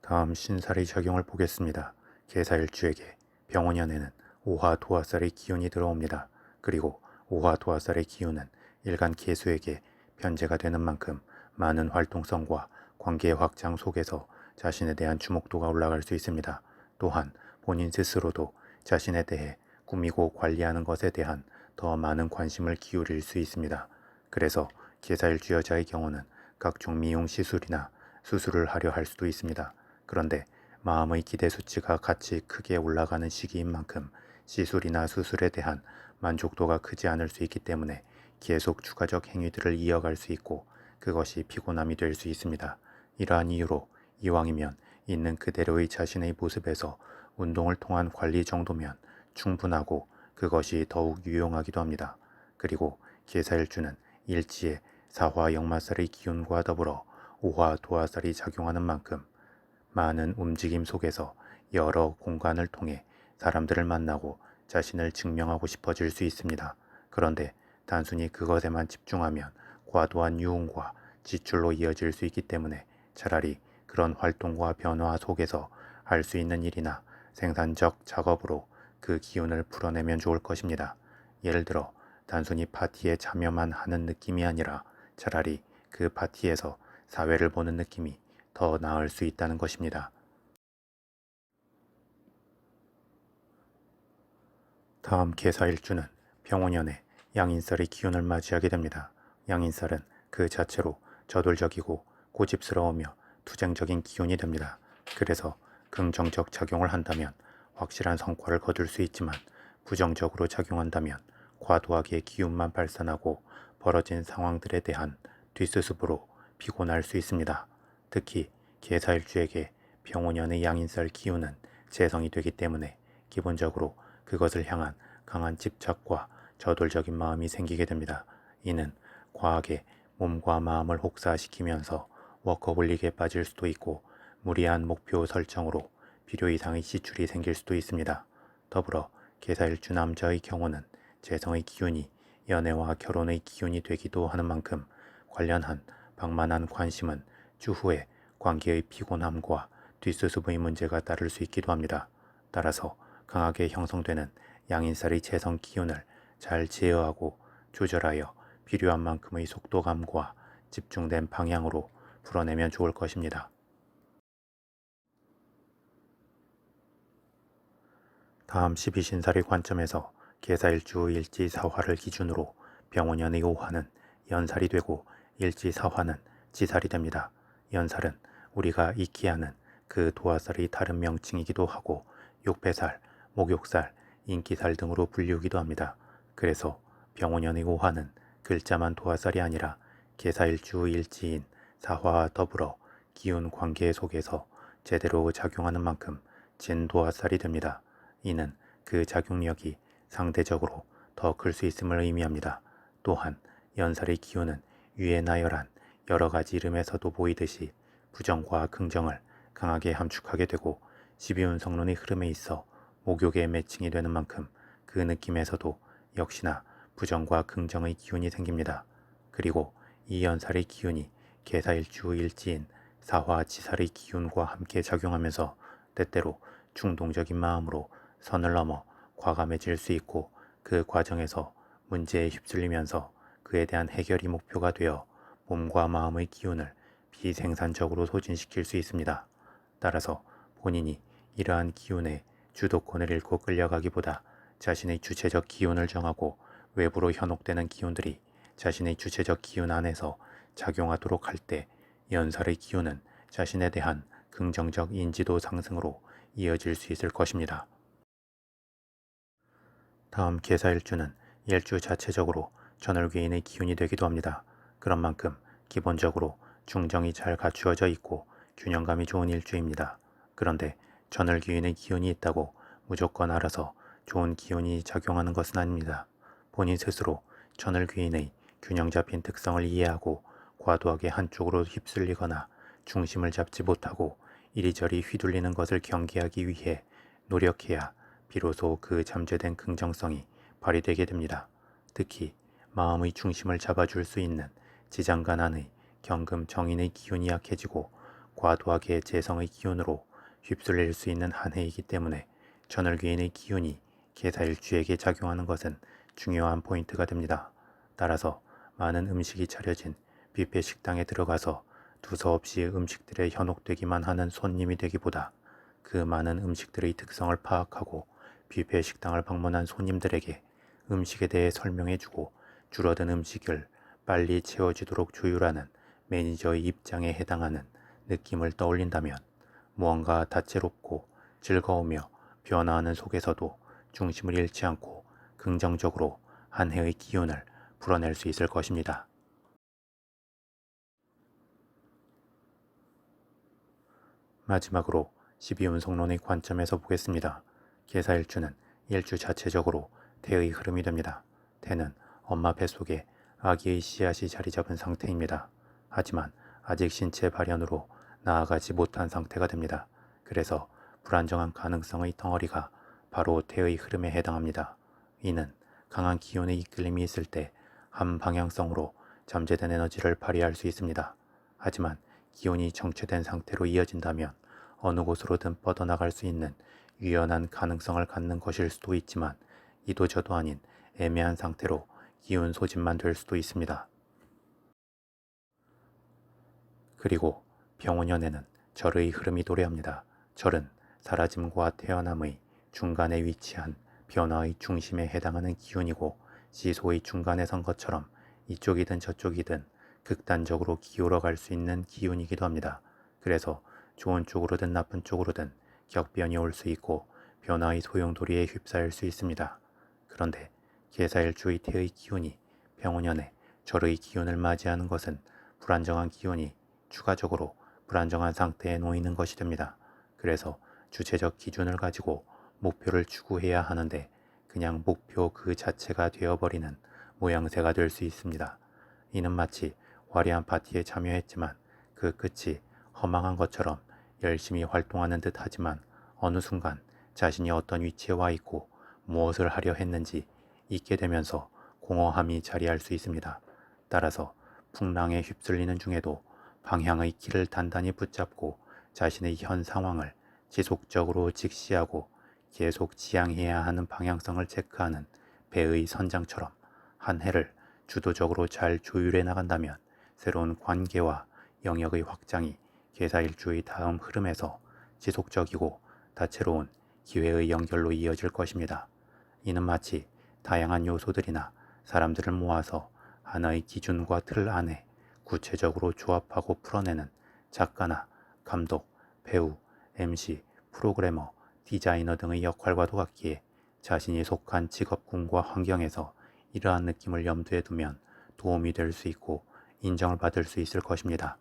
다음 신살의 작용을 보겠습니다. 계사일주에게 병원연에는 오화 도화살의 기운이 들어옵니다. 그리고 오화 도화살의 기운은 일간 계수에게 편제가 되는 만큼 많은 활동성과 관계 확장 속에서 자신에 대한 주목도가 올라갈 수 있습니다. 또한 본인 스스로도 자신에 대해 꾸미고 관리하는 것에 대한 더 많은 관심을 기울일 수 있습니다. 그래서 계사일주 여자의 경우는 각종 미용 시술이나 수술을 하려 할 수도 있습니다. 그런데 마음의 기대 수치가 같이 크게 올라가는 시기인 만큼 시술이나 수술에 대한 만족도가 크지 않을 수 있기 때문에 계속 추가적 행위들을 이어갈 수 있고 그것이 피곤함이 될 수 있습니다. 이러한 이유로 이왕이면 있는 그대로의 자신의 모습에서 운동을 통한 관리 정도면 충분하고 그것이 더욱 유용하기도 합니다. 그리고 계사일주는 일지에 사화 역마살의 기운과 더불어 오화 도화살이 작용하는 만큼 많은 움직임 속에서 여러 공간을 통해 사람들을 만나고 자신을 증명하고 싶어질 수 있습니다. 그런데 단순히 그것에만 집중하면 과도한 유흥과 지출로 이어질 수 있기 때문에 차라리 그런 활동과 변화 속에서 할 수 있는 일이나 생산적 작업으로 그 기운을 풀어내면 좋을 것입니다. 예를 들어 단순히 파티에 참여만 하는 느낌이 아니라 차라리 그 파티에서 사회를 보는 느낌이 더 나을 수 있다는 것입니다. 다음 계사일주는 병원연의 양인살의 기운을 맞이하게 됩니다. 양인살은 그 자체로 저돌적이고 고집스러우며 투쟁적인 기운이 됩니다. 그래서 긍정적 작용을 한다면 확실한 성과를 거둘 수 있지만 부정적으로 작용한다면 과도하게 기운만 발산하고 벌어진 상황들에 대한 뒷수습으로 피곤할 수 있습니다. 특히 계사일주에게 병원연의 양인살 기운은 재성이 되기 때문에 기본적으로 그것을 향한 강한 집착과 저돌적인 마음이 생기게 됩니다. 이는 과하게 몸과 마음을 혹사시키면서 워커홀릭에 빠질 수도 있고 무리한 목표 설정으로 필요 이상의 지출이 생길 수도 있습니다. 더불어 계사일주 남자의 경우는 재성의 기운이 연애와 결혼의 기운이 되기도 하는 만큼 관련한 방만한 관심은 추후에 관계의 피곤함과 뒷수습의 문제가 따를 수 있기도 합니다. 따라서 강하게 형성되는 양인살의 재성 기운을 잘 제어하고 조절하여 필요한 만큼의 속도감과 집중된 방향으로 풀어내면 좋을 것입니다. 다음 12신살의 관점에서 계사일주 일지사화를 기준으로 병원연의 오화는 연살이 되고 일지사화는 지살이 됩니다. 연살은 우리가 익히 아는 그 도화살의 다른 명칭이기도 하고 욕배살, 목욕살, 인기살 등으로 불리우기도 합니다. 그래서 병원연의 오화는 글자만 도화살이 아니라 계사일주 일지인 사화와 더불어 기운 관계 속에서 제대로 작용하는 만큼 진도화살이 됩니다. 이는 그 작용력이 상대적으로 더 클 수 있음을 의미합니다. 또한 연살의 기운은 위에 나열한 여러 가지 이름에서도 보이듯이 부정과 긍정을 강하게 함축하게 되고 12운성론의 흐름에 있어 목욕의 매칭이 되는 만큼 그 느낌에서도 역시나 부정과 긍정의 기운이 생깁니다. 그리고 이 연살의 기운이 계사일주 일지인 사화지살의 기운과 함께 작용하면서 때때로 충동적인 마음으로 선을 넘어 과감해질 수 있고 그 과정에서 문제에 휩쓸리면서 그에 대한 해결이 목표가 되어 몸과 마음의 기운을 비생산적으로 소진시킬 수 있습니다. 따라서 본인이 이러한 기운에 주도권을 잃고 끌려가기보다 자신의 주체적 기운을 정하고 외부로 현혹되는 기운들이 자신의 주체적 기운 안에서 작용하도록 할 때 연살의 기운은 자신에 대한 긍정적 인지도 상승으로 이어질 수 있을 것입니다. 다음 계사일주는 일주 자체적으로 전월괴인의 기운이 되기도 합니다. 그런 만큼 기본적으로 중정이 잘 갖추어져 있고 균형감이 좋은 일주입니다. 그런데 전월귀인의 기운이 있다고 무조건 알아서 좋은 기운이 작용하는 것은 아닙니다. 본인 스스로 전월귀인의 균형 잡힌 특성을 이해하고 과도하게 한쪽으로 휩쓸리거나 중심을 잡지 못하고 이리저리 휘둘리는 것을 경계하기 위해 노력해야 비로소 그 잠재된 긍정성이 발휘되게 됩니다. 특히 마음의 중심을 잡아줄 수 있는 지장간 안의 경금 정인의 기운이 약해지고 과도하게 재성의 기운으로 휩쓸릴 수 있는 한 해이기 때문에 전월기인의 기운이 개사일주에게 작용하는 것은 중요한 포인트가 됩니다. 따라서 많은 음식이 차려진 뷔페 식당에 들어가서 두서없이 음식들에 현혹되기만 하는 손님이 되기보다 그 많은 음식들의 특성을 파악하고 뷔페 식당을 방문한 손님들에게 음식에 대해 설명해주고 줄어든 음식을 빨리 채워지도록 조율하는 매니저의 입장에 해당하는 느낌을 떠올린다면 무언가 다채롭고 즐거우며 변화하는 속에서도 중심을 잃지 않고 긍정적으로 한 해의 기운을 풀어낼 수 있을 것입니다. 마지막으로 12운송론의 관점에서 보겠습니다. 개사일주는 일주 자체적으로 태의 흐름이 됩니다. 태는 엄마 뱃속에 아기의 씨앗이 자리 잡은 상태입니다. 하지만 아직 신체 발현으로 나아가지 못한 상태가 됩니다. 그래서 불안정한 가능성의 덩어리가 바로 태의 흐름에 해당합니다. 이는 강한 기운의 이끌림이 있을 때 한 방향성으로 잠재된 에너지를 발휘할 수 있습니다. 하지만 기운이 정체된 상태로 이어진다면 어느 곳으로든 뻗어나갈 수 있는 유연한 가능성을 갖는 것일 수도 있지만 이도저도 아닌 애매한 상태로 기운 소진만 될 수도 있습니다. 그리고 병원연에는 절의 흐름이 도래합니다. 절은 사라짐과 태어남의 중간에 위치한 변화의 중심에 해당하는 기운이고 시소의 중간에 선 것처럼 이쪽이든 저쪽이든 극단적으로 기울어 갈 수 있는 기운이기도 합니다. 그래서 좋은 쪽으로든 나쁜 쪽으로든 격변이 올 수 있고 변화의 소용돌이에 휩싸일 수 있습니다. 그런데 개사일주의 태의 기운이 병원연에 절의 기운을 맞이하는 것은 불안정한 기운이 추가적으로 불안정한 상태에 놓이는 것이 됩니다. 그래서 주체적 기준을 가지고 목표를 추구해야 하는데 그냥 목표 그 자체가 되어버리는 모양새가 될 수 있습니다. 이는 마치 화려한 파티에 참여했지만 그 끝이 허망한 것처럼 열심히 활동하는 듯 하지만 어느 순간 자신이 어떤 위치에 와 있고 무엇을 하려 했는지 잊게 되면서 공허함이 자리할 수 있습니다. 따라서 풍랑에 휩쓸리는 중에도 방향의 길을 단단히 붙잡고 자신의 현 상황을 지속적으로 직시하고 계속 지향해야 하는 방향성을 체크하는 배의 선장처럼 한 해를 주도적으로 잘 조율해 나간다면 새로운 관계와 영역의 확장이 개사일주의 다음 흐름에서 지속적이고 다채로운 기회의 연결로 이어질 것입니다. 이는 마치 다양한 요소들이나 사람들을 모아서 하나의 기준과 틀 안에 구체적으로 조합하고 풀어내는 작가나 감독, 배우, MC, 프로그래머, 디자이너 등의 역할과도 같기에 자신이 속한 직업군과 환경에서 이러한 느낌을 염두에 두면 도움이 될 수 있고 인정을 받을 수 있을 것입니다.